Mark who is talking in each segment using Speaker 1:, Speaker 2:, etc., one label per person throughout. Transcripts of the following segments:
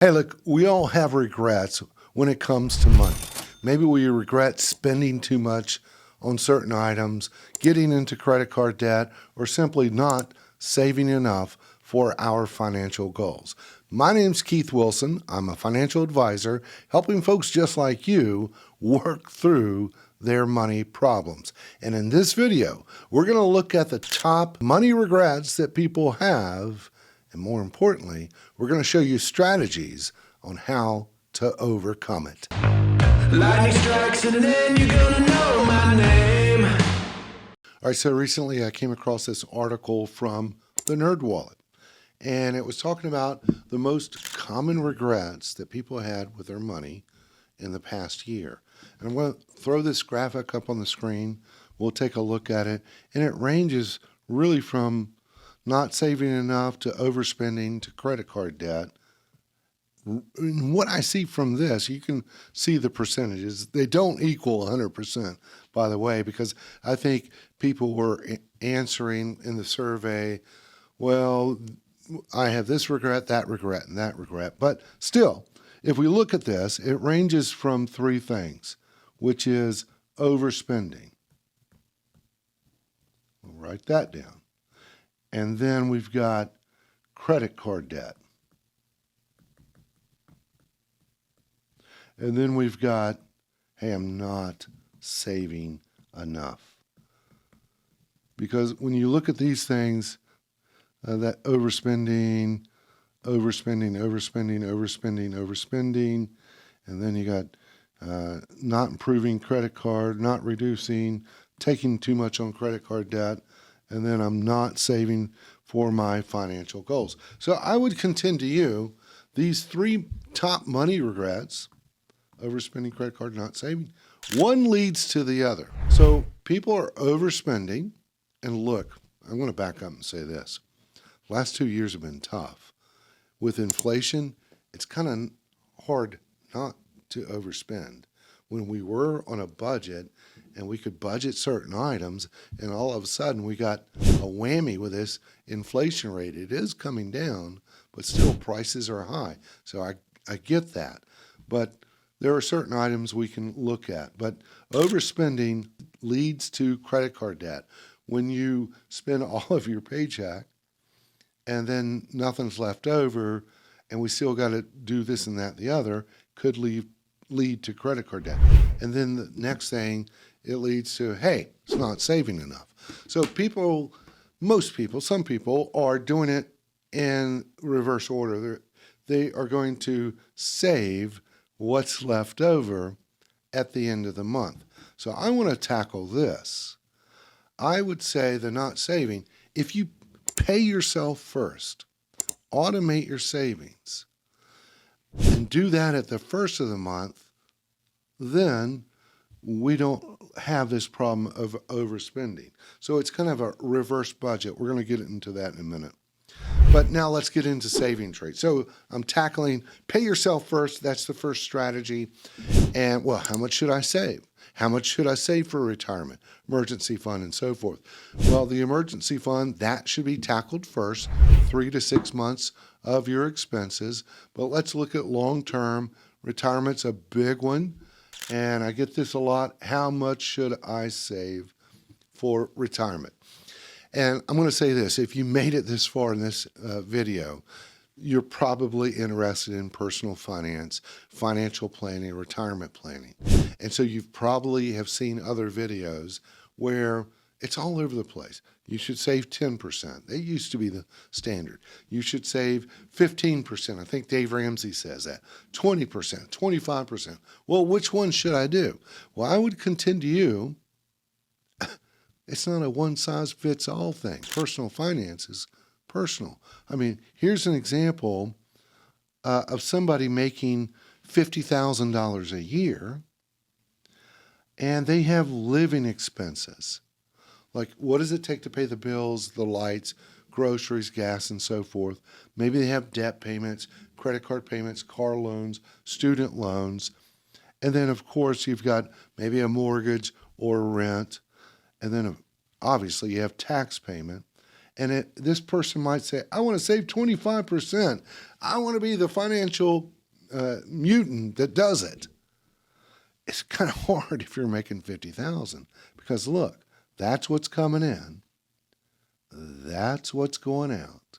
Speaker 1: Hey, look, we all have regrets when it comes to money. Maybe we regret spending too much on certain items, getting into credit card debt, or simply not saving enough for our financial goals. My name's Keith Wilson. I'm a financial advisor helping folks just like you work through their money problems. And in this video, we're going to look at the top money regrets that people have. And more importantly, we're going to show you strategies on how to overcome it. Lightning strikes and then you're going to know my name. All right, so recently I came across this article from the Nerd Wallet, and it was talking about the most common regrets that people had with their money in the past year. And I'm going to throw this graphic up on the screen. We'll take a look at it, and it ranges really from not saving enough to overspending to credit card debt. And what I see from this, you can see the percentages. They don't equal 100%, by the way, because I think people were answering in the survey, well, I have this regret, and that regret. But still, if we look at this, it ranges from three things, which is overspending. We'll write that down. And then we've got credit card debt. And then we've got, hey, I'm not saving enough. Because when you look at these things, that overspending, and then you got not improving credit card, not reducing, taking too much on credit card debt, and then I'm not saving for my financial goals. So I would contend to you, these three top money regrets, overspending, credit card, not saving, one leads to the other. So people are overspending, and look, I'm going to back up and say this. Last 2 years have been tough. With inflation, it's kind of hard not to overspend. When we were on a budget and we could budget certain items, and all of a sudden we got a whammy with this inflation rate. It is coming down, but still prices are high. So I get that. But there are certain items we can look at. But overspending leads to credit card debt. When you spend all of your paycheck and then nothing's left over, and we still got to do this and that and the other, could lead to credit card debt. And then the next thing, it leads to, hey, it's not saving enough. So some people are doing it in reverse order. They are going to save what's left over at the end of the month. So I want to tackle this. I would say the not saving, if you pay yourself first, automate your savings, and do that at the first of the month, then we don't have this problem of overspending. So it's kind of a reverse budget. We're going to get into that in a minute. But now let's get into saving traits. So I'm tackling pay yourself first. That's the first strategy. And, well, how much should I save? How much should I save for retirement, emergency fund, and so forth? Well, the emergency fund, that should be tackled first, 3 to 6 months of your expenses. But let's look at long-term. Retirement's a big one. And I get this a lot. How much should I save for retirement? And I'm going to say this. If you made it this far in this video, you're probably interested in personal finance, financial planning, retirement planning. And so you probably have seen other videos where it's all over the place. You should save 10%. They used to be the standard. You should save 15%. I think Dave Ramsey says that. 20%, 25%. Well, which one should I do? Well, I would contend to you, it's not a one-size-fits-all thing. Personal finance is personal. I mean, here's an example of somebody making $50,000 a year, and they have living expenses. Like, what does it take to pay the bills, the lights, groceries, gas, and so forth? Maybe they have debt payments, credit card payments, car loans, student loans. And then, of course, you've got maybe a mortgage or rent. And then, obviously, you have tax payment. And this person might say, I want to save 25%. I want to be the financial mutant that does it. It's kind of hard if you're making $50,000 because look, that's what's coming in. That's what's going out.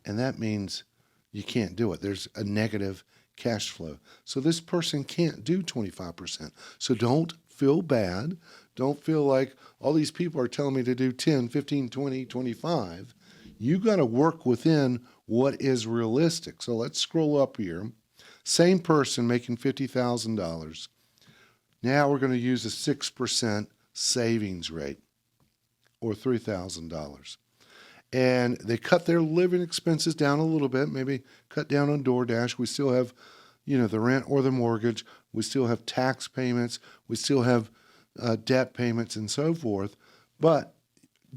Speaker 1: And that means you can't do it. There's a negative cash flow. So this person can't do 25%. So don't feel bad. Don't feel like all these people are telling me to do 10, 15, 20, 25. You got to work within what is realistic. So let's scroll up here. Same person making $50,000. Now we're going to use a 6% savings rate or $3,000. And they cut their living expenses down a little bit, maybe cut down on DoorDash. We still have, the rent or the mortgage. We still have tax payments. We still have debt payments and so forth. But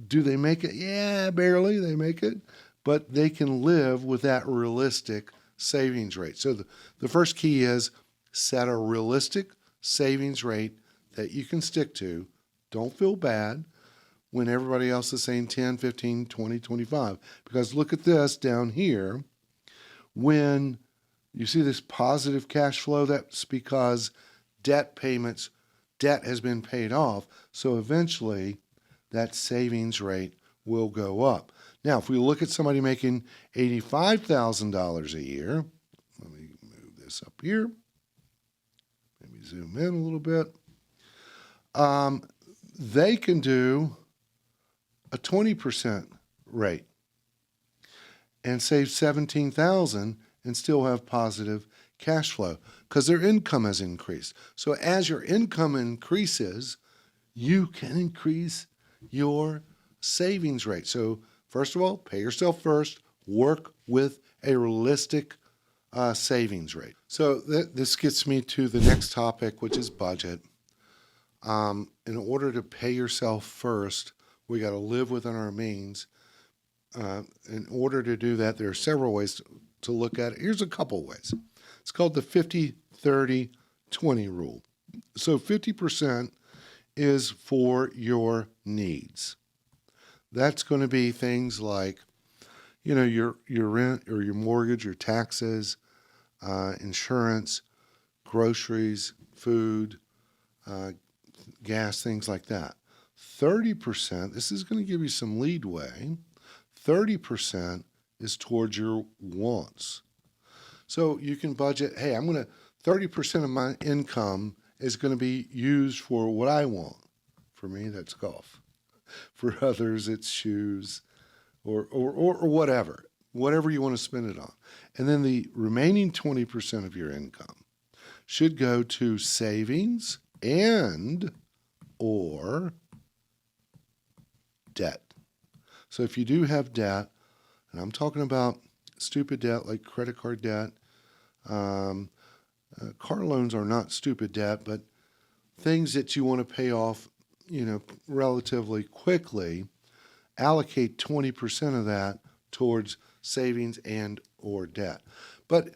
Speaker 1: do they make it? Yeah, barely they make it. But they can live with that realistic savings rate. So the first key is set a realistic savings rate that you can stick to. Don't feel bad when everybody else is saying 10, 15, 20, 25. Because look at this down here. When you see this positive cash flow, that's because debt has been paid off. So eventually that savings rate will go up. Now, if we look at somebody making $85,000 a year, let me move this up here. Maybe zoom in a little bit. They can do a 20% rate and save $17,000 and still have positive cash flow because their income has increased. So as your income increases, you can increase your savings rate. So first of all, pay yourself first, work with a realistic savings rate. So this gets me to the next topic, which is budget. In order to pay yourself first, we got to live within our means. In order to do that, there are several ways to look at it. Here's a couple ways. It's called the 50-30-20 rule. So 50% is for your needs. That's going to be things like, your rent or your mortgage, your taxes, insurance, groceries, food, gas, things like that. 30%, this is going to give you some leadway, 30% is towards your wants. So you can budget, hey, 30% of my income is going to be used for what I want. For me, that's golf. For others, it's shoes or whatever you want to spend it on. And then the remaining 20% of your income should go to savings and or debt. So if you do have debt, and I'm talking about stupid debt like credit card debt, car loans are not stupid debt, but things that you want to pay off, relatively quickly, allocate 20% of that towards savings and or debt. But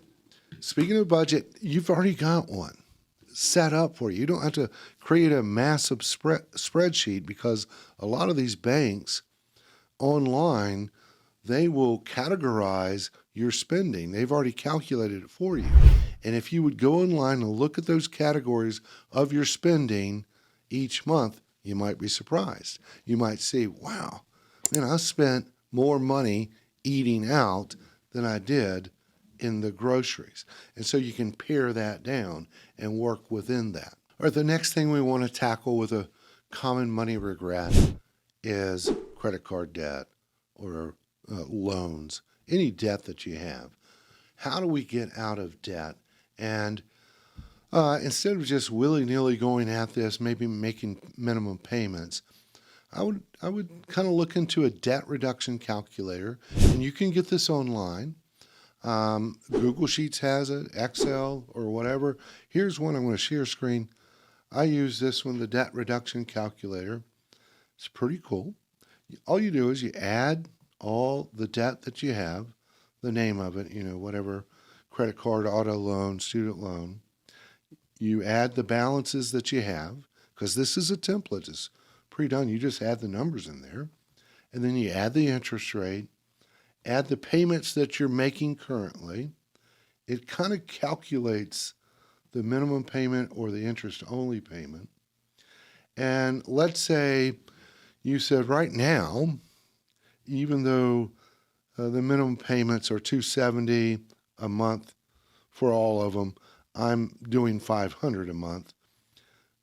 Speaker 1: speaking of budget, you've already got one set up for you. You don't have to create a massive spreadsheet because a lot of these banks online, they will categorize your spending. They've already calculated it for you. And if you would go online and look at those categories of your spending each month, you might be surprised. You might see, wow, man, I spent more money eating out than I did in the groceries. And so you can pare that down and work within that. All right, the next thing we want to tackle with a common money regret is credit card debt or loans, any debt that you have. How do we get out of debt? And instead of just willy-nilly going at this, maybe making minimum payments, I would kind of look into a debt reduction calculator, and you can get this online. Google Sheets has it, Excel, or whatever. Here's one I'm going to share screen. I use this one, the debt reduction calculator. It's pretty cool. All you do is you add all the debt that you have, the name of it, whatever, credit card, auto loan, student loan. You add the balances that you have, because this is a template. It's pre-done. You just add the numbers in there. and then you add the interest rate, add the payments that you're making currently. It kind of calculates the minimum payment or the interest-only payment. And let's say you said right now, even though the minimum payments are $270 a month for all of them, I'm doing $500 a month.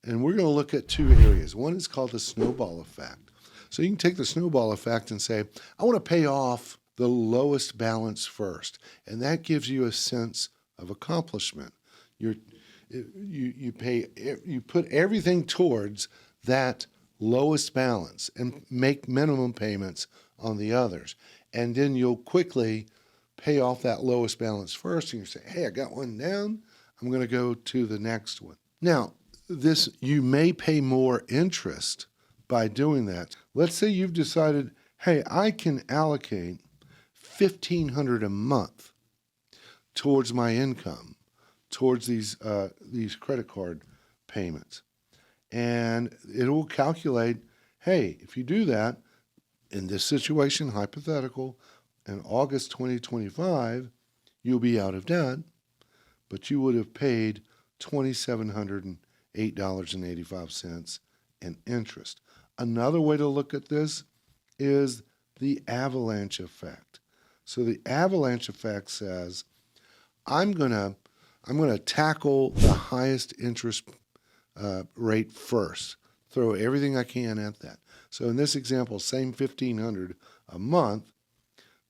Speaker 1: And we're going to look at two areas. One is called the snowball effect. So you can take the snowball effect and say, I want to pay off the lowest balance first. And that gives you a sense of accomplishment. You put everything towards that lowest balance and make minimum payments on the others. And then you'll quickly pay off that lowest balance first, and you say, hey, I got one down, I'm going to go to the next one. Now, you may pay more interest by doing that. Let's say you've decided, hey, I can allocate $1,500 a month towards my income, towards these credit card payments. And it will calculate, hey, if you do that, in this situation, hypothetical, in August 2025, you'll be out of debt, but you would have paid $2,708.85 in interest. Another way to look at this is the avalanche effect. So the avalanche effect says, I'm gonna tackle the highest interest rate first. Throw everything I can at that. So in this example, same $1,500 a month,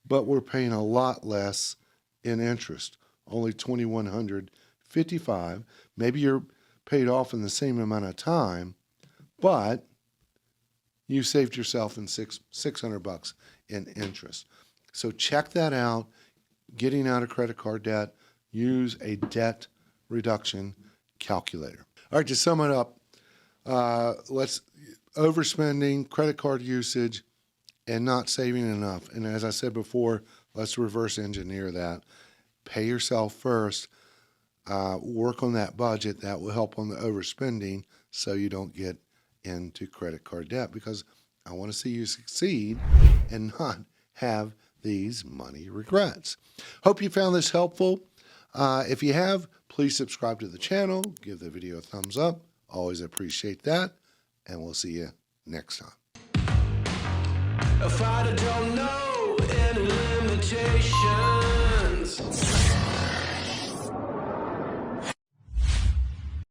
Speaker 1: but we're paying a lot less in interest, only $2,155. Maybe you're paid off in the same amount of time, but you saved yourself in $600 in interest. So check that out. Getting out of credit card debt, use a debt reduction calculator. All right, to sum it up, overspending, credit card usage, and not saving enough. And as I said before, let's reverse engineer that. Pay yourself first. Work on that budget. That will help on the overspending so you don't get into credit card debt, because I want to see you succeed and not have these money regrets. Hope you found this helpful. If you have, please subscribe to the channel. Give the video a thumbs up. Always appreciate that. And we'll see you next time.
Speaker 2: If I don't know any limitations.